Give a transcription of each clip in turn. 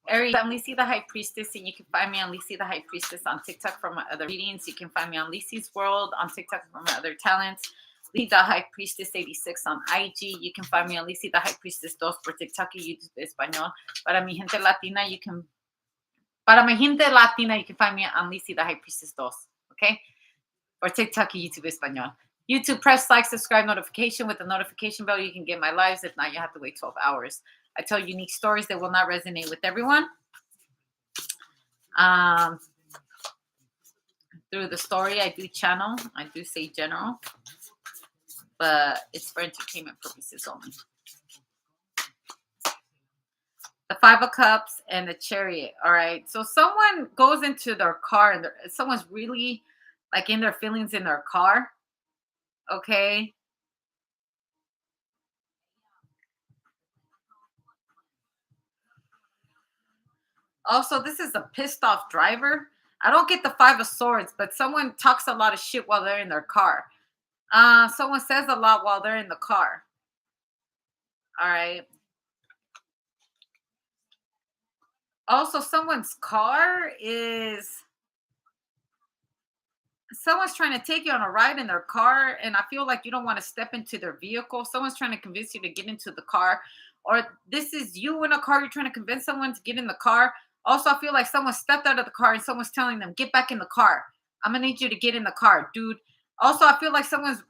Aries, I'm Lisi the High Priestess, and you can find me on Lisi the High Priestess on TikTok for my other readings. You can find me on Lisi's World on TikTok for my other talents. Lisi the High Priestess 86 on IG. You can find me on Lisi the High Priestess 2 for TikTok y YouTube Español. Para mi gente latina, you can find me on Lisi the High Priestess 2. Okay? For TikTok y YouTube Español. YouTube, press like, subscribe, notification. With the notification bell, you can get my lives. If not, you have to wait 12 hours. I tell unique stories that will not resonate with everyone. Through the story, I do channel. I do say general. But it's for entertainment purposes only. The Five of Cups and the Chariot. All right. So someone goes into their car and someone's really like in their feelings in their car. Okay. Also, this is a pissed off driver. I don't get the Five of Swords, but someone talks a lot of shit while they're in their car. Someone says a lot while they're in the car. All right. Also, someone's car is... Someone's trying to take you on a ride in their car, and I feel like you don't want to step into their vehicle. Someone's trying to convince you to get into the car. Or this is you in a car. You're trying to convince someone to get in the car. Also, I feel like someone stepped out of the car and someone's telling them, get back in the car. I'm going to need you to get in the car, dude. Also, I feel like someone's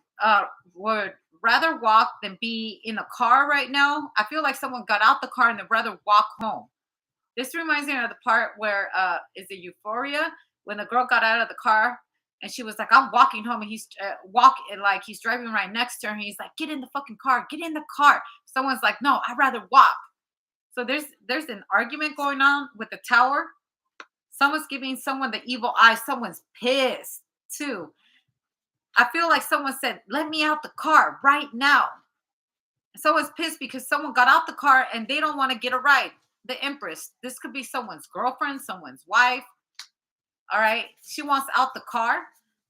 would rather walk than be in a car right now. I feel like someone got out the car and they'd rather walk home. This reminds me of the part where is it Euphoria? When the girl got out of the car and she was like, I'm walking home, and he's walking, like he's driving right next to her, and he's like, get in the fucking car, get in the car. Someone's like, no, I'd rather walk. So there's an argument going on with the tower. Someone's giving someone the evil eye. Someone's pissed too. I feel like someone said, let me out the car right now. Someone's pissed because someone got out the car and they don't want to get a ride. The Empress. This could be someone's girlfriend, someone's wife. All right. She wants out the car.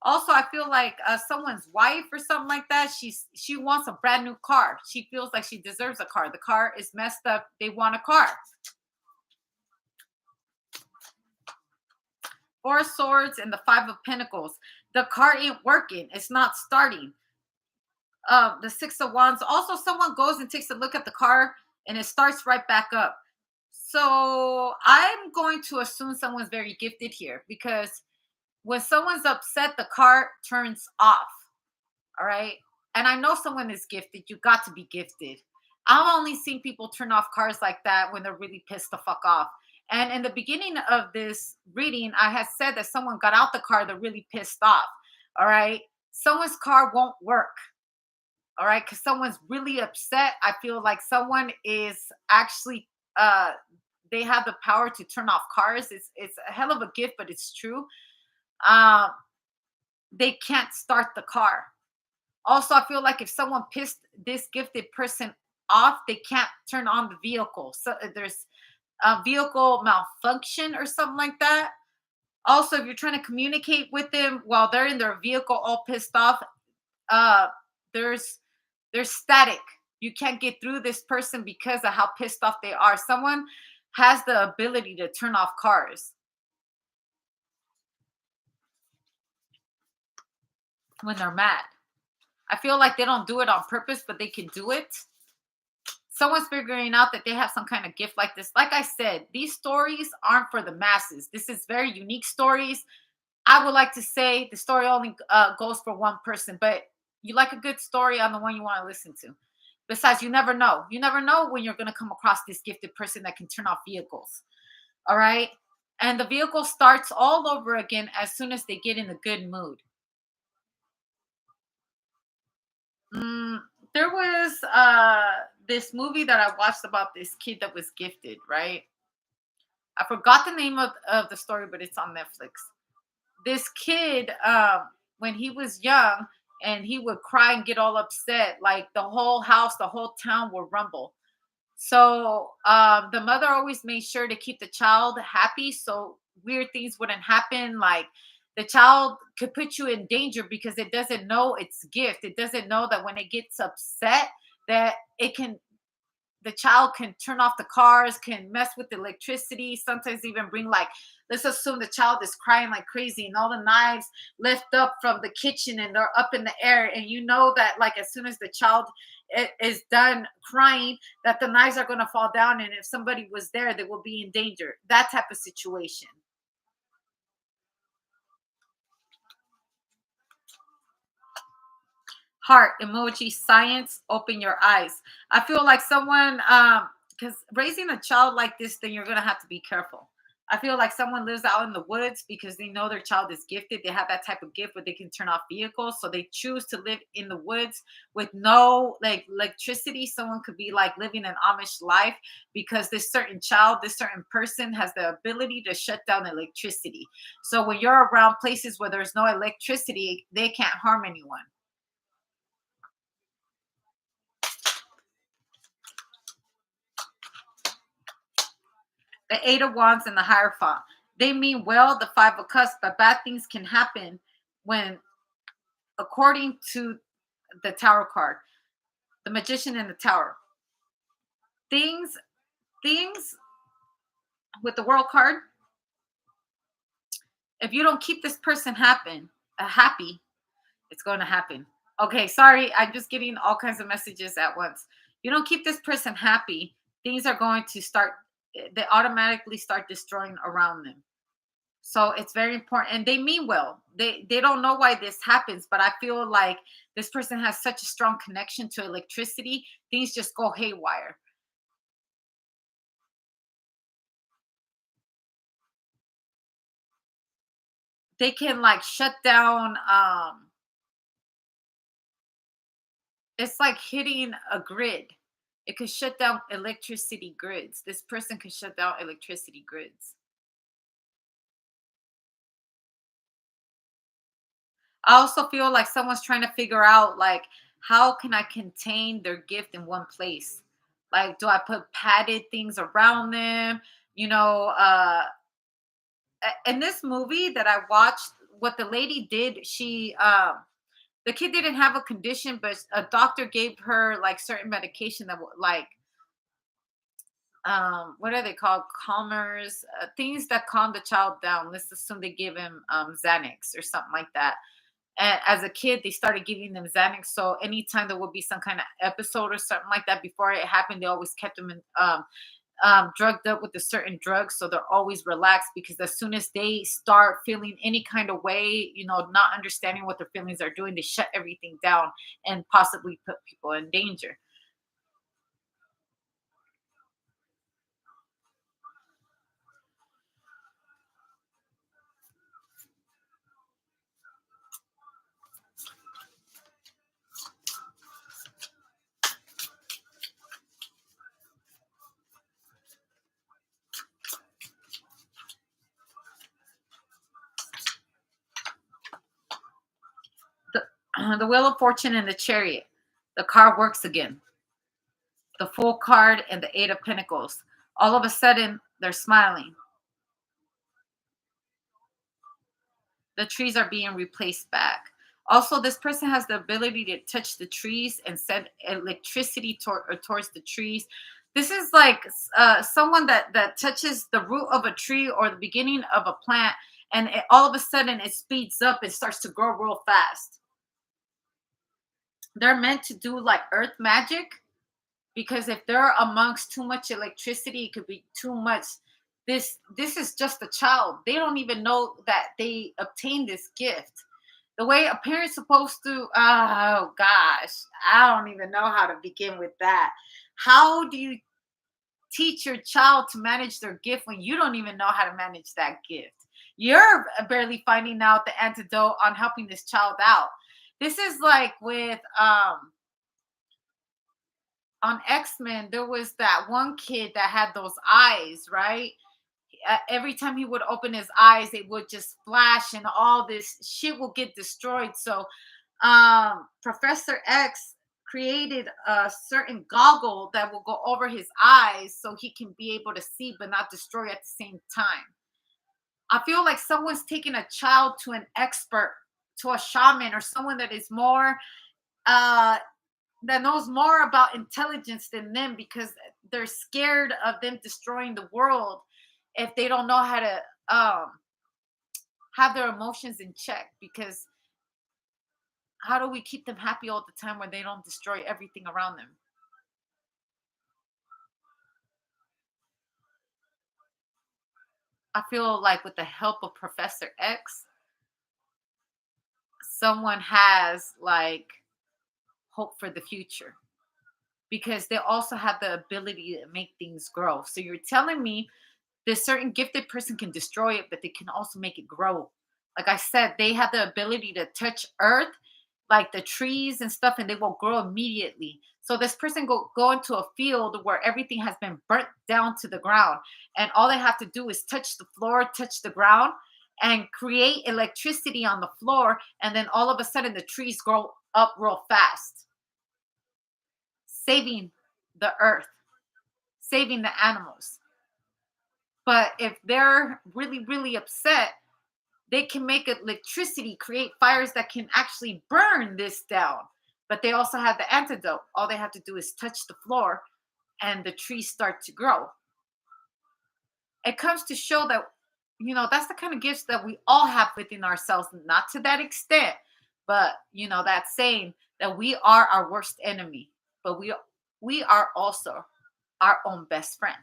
Also, I feel like someone's wife or something like that. She wants a brand new car. She feels like she deserves a car. The car is messed up. They want a car. Four of Swords and the Five of Pentacles. The car ain't working. It's not starting. The Six of Wands. Also, someone goes and takes a look at the car and it starts right back up. So I'm going to assume someone's very gifted here, because when someone's upset, the car turns off. All right. And I know someone is gifted. You got to be gifted. I've only seen people turn off cars like that when they're really pissed the fuck off. And in the beginning of this reading, I had said that someone got out the car, they're really pissed off. All right. Someone's car won't work. All right. Because someone's really upset. I feel like someone is actually they have the power to turn off cars. It's a hell of a gift, but it's true. They can't start the car. Also, I feel like if someone pissed this gifted person off, they can't turn on the vehicle. So there's a vehicle malfunction or something like that. Also, if you're trying to communicate with them while they're in their vehicle all pissed off, there's static. You can't get through this person because of how pissed off they are. Someone has the ability to turn off cars when they're mad. I feel like they don't do it on purpose, but they can do it. Someone's figuring out that they have some kind of gift like this. Like I said, these stories aren't for the masses. This is very unique stories. I would like to say the story only goes for one person, but you like a good story on the one you want to listen to. Besides, you never know. You never know when you're going to come across this gifted person that can turn off vehicles. All right? And the vehicle starts all over again as soon as they get in a good mood. There was this movie that I watched about this kid that was gifted, right? I forgot the name of the story, but it's on Netflix. This kid, when he was young, and he would cry and get all upset, like the whole house, the whole town would rumble. So the mother always made sure to keep the child happy so weird things wouldn't happen. Like the child could put you in danger because it doesn't know its gift. It doesn't know that when it gets upset that it can the child can turn off the cars, can mess with the electricity, sometimes even bring like, let's assume the child is crying like crazy and all the knives lift up from the kitchen and they're up in the air, and you know that like as soon as the child is done crying, that the knives are going to fall down, and if somebody was there they will be in danger, that type of situation. Heart emoji, science, open your eyes. I feel like someone because raising a child like this, then you're gonna have to be careful. I feel like someone lives out in the woods because they know their child is gifted. They have that type of gift where they can turn off vehicles, so they choose to live in the woods with no like electricity. Someone could be like living an Amish life because this certain child, this certain person has the ability to shut down electricity. So when you're around places where there's no electricity, they can't harm anyone. The Eight of Wands and the Hierophant. They mean well, the Five of Cups, but bad things can happen when, according to the Tower card, the Magician in the Tower. Things, things with the World card. If you don't keep this person happy, it's going to happen. Okay, sorry, I'm just getting all kinds of messages at once. You don't keep this person happy, things are going to start. They automatically start destroying around them. So it's very important, and they mean well. They don't know why this happens, but I feel like this person has such a strong connection to electricity, things just go haywire. They can like shut down it's like hitting a grid. It could shut down electricity grids. This person could shut down electricity grids. I also feel like someone's trying to figure out like how can I contain their gift in one place? Like do I put padded things around them? You know, in this movie that I watched, what the lady did, she the kid didn't have a condition, but a doctor gave her like certain medication that like what are they called, calmers, things that calm the child down. Let's assume they give him Xanax or something like that. And as a kid, they started giving them Xanax. So anytime there would be some kind of episode or something like that, before it happened, they always kept them in, drugged up with a certain drug. So they're always relaxed because as soon as they start feeling any kind of way, you know, not understanding what their feelings are doing, they shut everything down and possibly put people in danger. The, the Wheel of Fortune and the Chariot. The card works again. The Fool card and the Eight of Pentacles. All of a sudden, they're smiling. The trees are being replaced back. Also, this person has the ability to touch the trees and send electricity towards the trees. This is like someone that touches the root of a tree or the beginning of a plant, and all of a sudden it speeds up and starts to grow real fast. They're meant to do like earth magic, because if they're amongst too much electricity, it could be too much. This is just a child. They don't even know that they obtained this gift. The way a parent's supposed to, oh gosh, I don't even know how to begin with that. How do you teach your child to manage their gift when you don't even know how to manage that gift? You're barely finding out the antidote on helping this child out. This is like with on X-Men, there was that one kid that had those eyes, right? Every time he would open his eyes, it would just flash and all this shit will get destroyed. So, Professor X created a certain goggle that will go over his eyes so he can be able to see but not destroy at the same time. I feel like someone's taking a child to an expert, to a shaman, or someone that is more uh that knows more about intelligence than them, because they're scared of them destroying the world if they don't know how to have their emotions in check. Because how do we keep them happy all the time when they don't destroy everything around them? I feel like with the help of Professor X, someone has like hope for the future, because they also have the ability to make things grow. So you're telling me this certain gifted person can destroy it, but they can also make it grow. Like I said, they have the ability to touch earth, like the trees and stuff, and they will grow immediately. So this person go into a field where everything has been burnt down to the ground, and all they have to do is touch the floor, touch the ground, and create electricity on the floor, and then all of a sudden the trees grow up real fast, saving the earth, saving the animals. But if they're really, really upset, they can make electricity, create fires that can actually burn this down. But they also have the antidote. All they have to do is touch the floor and the trees start to grow. It comes to show that, that's the kind of gifts that we all have within ourselves, not to that extent, but, that saying that we are our worst enemy, but we are also our own best friend.